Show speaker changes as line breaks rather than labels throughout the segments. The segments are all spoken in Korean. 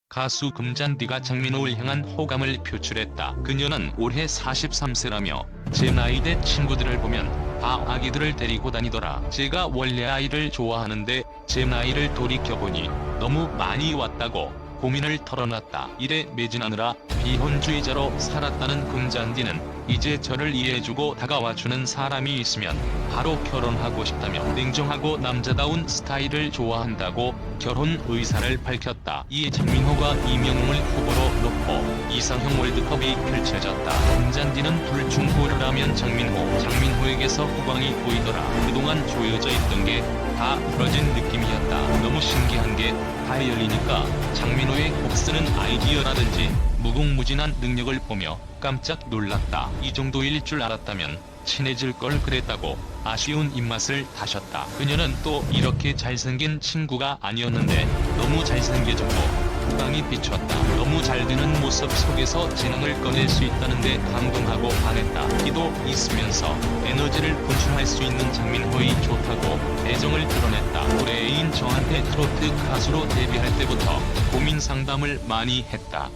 가수 금잔디가 장민호를 향한 호감을 표출했다. 그녀는 올해 43세라며 제 나이대 친구들을 보면 다 아기들을 데리고 다니더라. 제가 원래 아이를 좋아하는데 제 나이를 돌이켜보니 너무 많이 왔다고 고민을 털어놨다. 일에 매진하느라 비혼주의자로 살았다는 금잔디는 이제 저를 이해해주고 다가와주는 사람이 있으면 바로 결혼하고 싶다며 냉정하고 남자다운 스타일을 좋아한다고 결혼 의사를 밝혔다. 이에 장민호가 이명웅을 후보로 놓고 이상형 월드컵이 펼쳐졌다. 금잔디는 둘 중 고르라면 장민호에게서 후광이 보이더라. 그동안 조여져 있던 게 다 풀어진 느낌이었다. 너무 신기한 게 다 열리니까 장민호의 곡쓰는 아이디어라든지 무궁무진한 능력을 보며 깜짝 놀랐다. 이 정도일 줄 알았다면 친해질 걸 그랬다고 아쉬운 입맛을 다셨다. 그녀는 또 이렇게 잘생긴 친구가 아니었는데 너무 잘생겨졌고 후광이 비쳤다. 너무 잘 되는 모습 속에서 재능을 꺼낼 수 있다는데 감동하고 반했다. 기도 있으면서 에너지를 분출할 수 있는 장민호의 좋다고 애정을 드러냈다. 올해 애인 저한테 트로트 가수로 데뷔할 때부터 고민 상담을 많이 했다.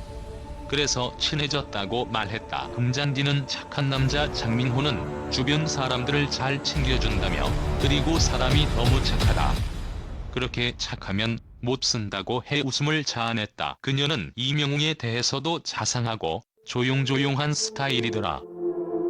그래서 친해졌다고 말했다. 금잔디는 착한 남자 장민호는 주변 사람들을 잘 챙겨준다며 그리고 사람이 너무 착하다. 그렇게 착하면 못 쓴다고 해 웃음을 자아냈다. 그녀는 이명웅에 대해서도 자상하고 조용조용한 스타일이더라.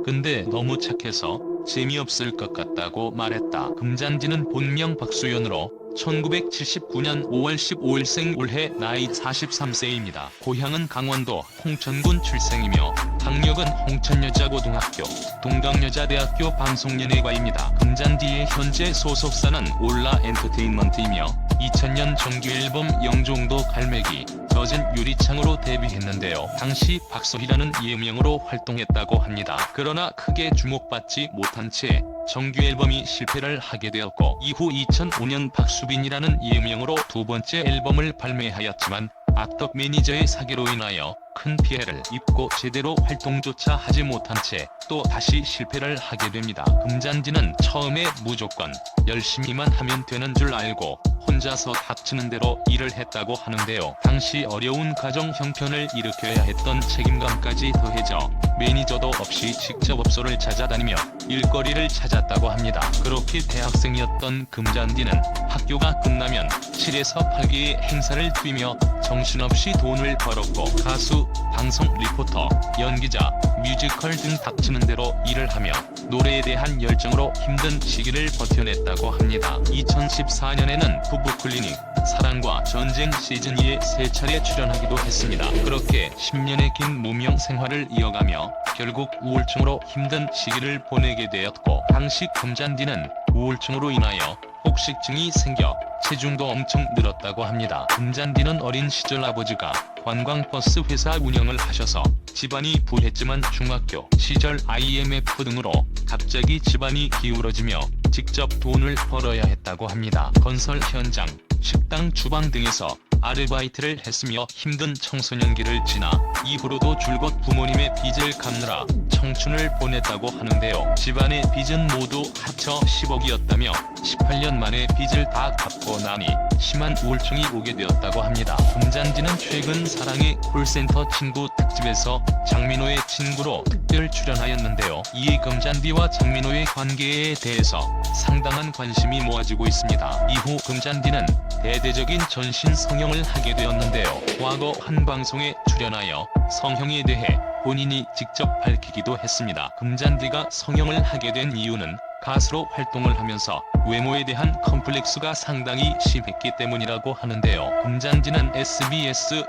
근데 너무 착해서 재미없을 것 같다고 말했다. 금잔디는 본명 박수연으로 1979년 5월 15일생, 올해 나이 43세입니다. 고향은 강원도 홍천군 출생이며 학력은 홍천여자고등학교, 동강여자대학교 방송연예과입니다. 금잔디의 현재 소속사는 올라 엔터테인먼트이며 2000년 정규앨범 영종도 갈매기, 젖은 유리창으로 데뷔했는데요. 당시 박소희라는 예명으로 활동했다고 합니다. 그러나 크게 주목받지 못한 채 정규앨범이 실패를 하게 되었고 이후 2005년 박수빈이라는 예명으로 두 번째 앨범을 발매하였지만 악덕 매니저의 사기로 인하여 큰 피해를 입고 제대로 활동조차 하지 못한 채 또 다시 실패를 하게 됩니다. 금잔디는 처음에 무조건 열심히만 하면 되는 줄 알고 혼자서 닥치는 대로 일을 했다고 하는데요. 당시 어려운 가정 형편을 일으켜야 했던 책임감까지 더해져 매니저도 없이 직접 업소를 찾아다니며 일거리를 찾았다고 합니다. 그렇게 대학생이었던 금잔디는 학교가 끝나면 7에서 8개의 행사를 뛰며 정신없이 돈을 벌었고 가수, 방송 리포터, 연기자, 뮤지컬 등 닥치는 대로 일을 하며 노래에 대한 열정으로 힘든 시기를 버텨냈다고 합니다. 2014년에는 부부클리닉, 사랑과 전쟁 시즌2에 3차례 출연하기도 했습니다. 그렇게 10년의 긴 무명 생활을 이어가며 결국 우울증으로 힘든 시기를 보내게 되었고 당시 금잔디는 우울증으로 인하여 혹식증이 생겨 체중도 엄청 늘었다고 합니다. 금잔디는 어린 시절 아버지가 관광버스 회사 운영을 하셔서 집안이 부했지만 중학교 시절 IMF 등으로 갑자기 집안이 기울어지며 직접 돈을 벌어야 했다고 합니다. 건설 현장, 식당 주방 등에서 아르바이트를 했으며 힘든 청소년기를 지나 이후로도 줄곧 부모님의 빚을 갚느라 청춘을 보냈다고 하는데요. 집안의 빚은 모두 합쳐 10억이었다며 18년 만에 빚을 다 갚고 나니 심한 우울증이 오게 되었다고 합니다. 금잔디는 최근 사랑의 콜센터 친구 특집에서 장민호의 친구로 특별 출연하였는데요. 이에 금잔디와 장민호의 관계에 대해서 상당한 관심이 모아지고 있습니다. 이후 금잔디는 대대적인 전신 성형을 하게 되었는데요. 과거 한 방송에 출연하여 성형에 대해 본인이 직접 밝히기도 했습니다. 금잔디가 성형을 하게 된 이유는 가수로 활동을 하면서 외모에 대한 컴플렉스가 상당히 심했기 때문이라고 하는데요. 금잔디는 SBS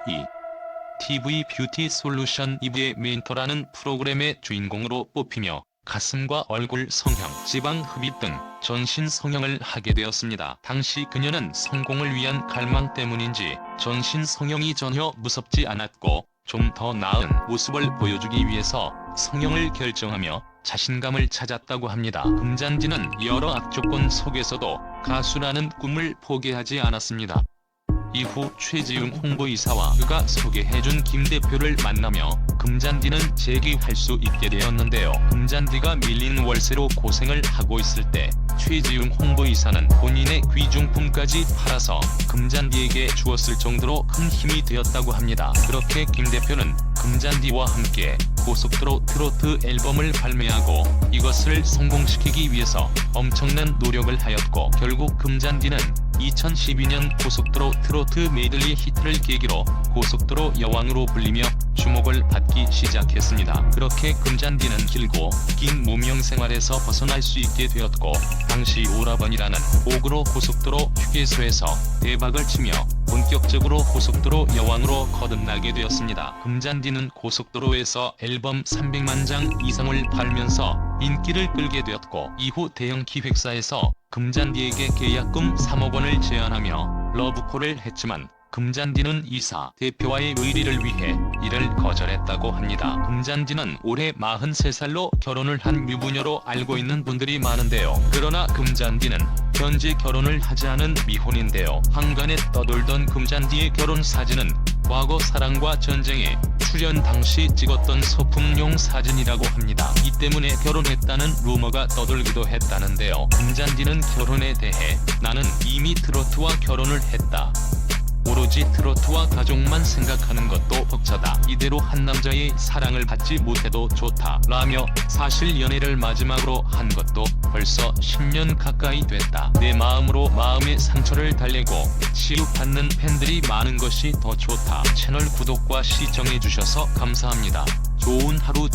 TV 뷰티 솔루션 이브의 멘토라는 프로그램의 주인공으로 뽑히며 가슴과 얼굴 성형, 지방 흡입 등 전신 성형을 하게 되었습니다. 당시 그녀는 성공을 위한 갈망 때문인지 전신 성형이 전혀 무섭지 않았고 좀 더 나은 모습을 보여주기 위해서 성형을 결정하며 자신감을 찾았다고 합니다. 금잔디는 여러 악조건 속에서도 가수라는 꿈을 포기하지 않았습니다. 이후 최지웅 홍보이사와 그가 소개해준 김 대표를 만나며 금잔디는 재기할 수 있게 되었는데요. 금잔디가 밀린 월세로 고생을 하고 있을 때 최지웅 홍보이사는 본인의 귀중품까지 팔아서 금잔디에게 주었을 정도로 큰 힘이 되었다고 합니다. 그렇게 김 대표는 금잔디와 함께 고속도로 트로트 앨범을 발매하고 이것을 성공시키기 위해서 엄청난 노력을 하였고, 결국 금잔디는 2012년 고속도로 트로트 메들리 히트를 계기로 고속도로 여왕으로 불리며 주목을 받기 시작했습니다. 그렇게 금잔디는 길고 긴 무명 생활에서 벗어날 수 있게 되었고, 당시 오라버니라는 곡으로 고속도로 휴게소에서 대박을 치며 본격적으로 고속도로 여왕으로 거듭나게 되었습니다. 금잔디는 고속도로에서 앨범 300만 장 이상을 팔면서 인기를 끌게 되었고, 이후 대형 기획사에서 금잔디에게 계약금 3억 원을 제안하며 러브콜을 했지만 금잔디는 이사 대표와의 의리를 위해 이를 거절했다고 합니다. 금잔디는 올해 43살로 결혼을 한 유부녀로 알고 있는 분들이 많은데요. 그러나 금잔디는 현재 결혼을 하지 않은 미혼인데요. 한간에 떠돌던 금잔디의 결혼 사진은 과거 사랑과 전쟁에 출연 당시 찍었던 소품용 사진이라고 합니다. 이 때문에 결혼했다는 루머가 떠돌기도 했다는데요. 금잔디는 결혼에 대해 "나는 이미 트로트와 결혼을 했다. 오로지 트로트와 가족만 생각하는 것도 벅차다. 이대로 한 남자의 사랑을 받지 못해도 좋다. 라며 사실 연애를 마지막으로 한 것도 벌써 10년 가까이 됐다. 내 마음으로 마음의 상처를 달래고 치유받는 팬들이 많은 것이 더 좋다. 채널 구독과 시청해주셔서 감사합니다. 좋은 하루